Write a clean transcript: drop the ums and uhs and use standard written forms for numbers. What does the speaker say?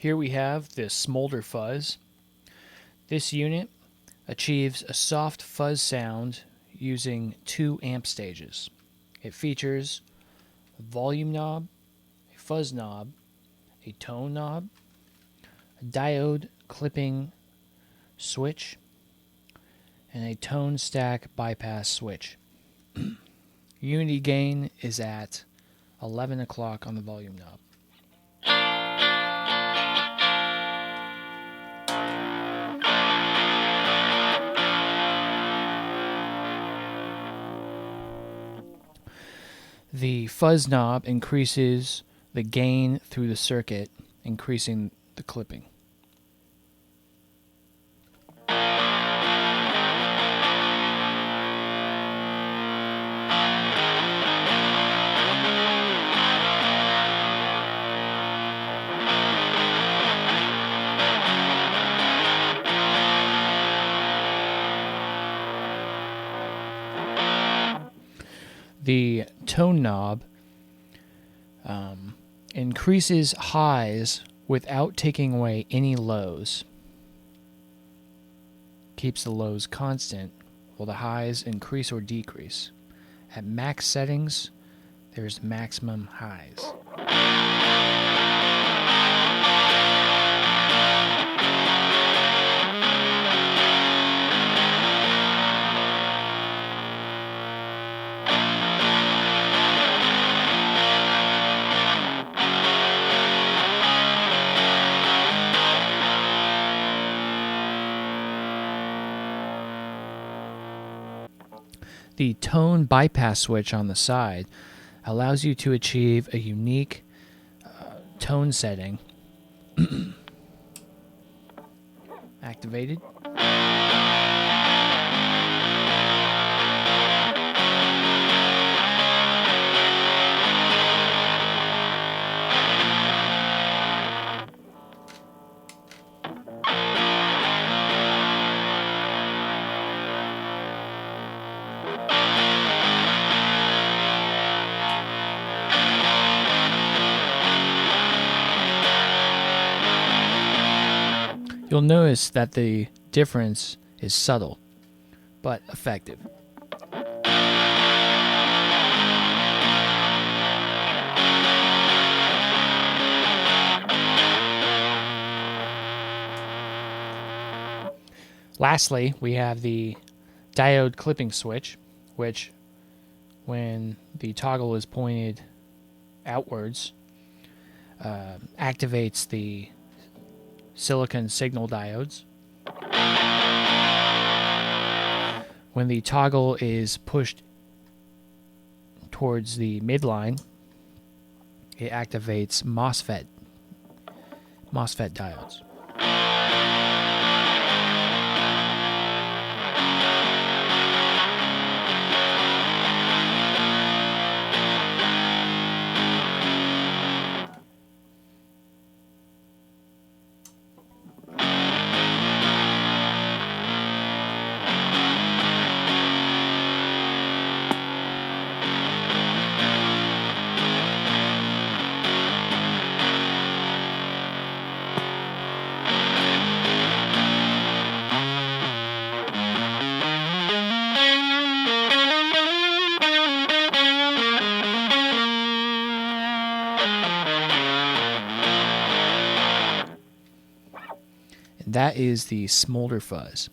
Here we have the Smolder Fuzz. This unit achieves a soft fuzz sound using 2 amp stages. It features a volume knob, a fuzz knob, a tone knob, a diode clipping switch, and a tone stack bypass switch. Unity gain is at 11 o'clock on the volume knob. The fuzz knob increases the gain through the circuit, increasing the clipping. The tone knob increases highs without taking away any lows. Keeps the lows constant while the highs increase or decrease. At max settings, there's maximum highs. The tone bypass switch on the side allows you to achieve a unique tone setting. Activated. You'll notice that the difference is subtle, but effective. Lastly, we have the diode clipping switch, which, when the toggle is pointed outwards, activates the silicon signal diodes. When the toggle is pushed towards the midline, it activates MOSFET diodes. That is the Smolder Fuzz.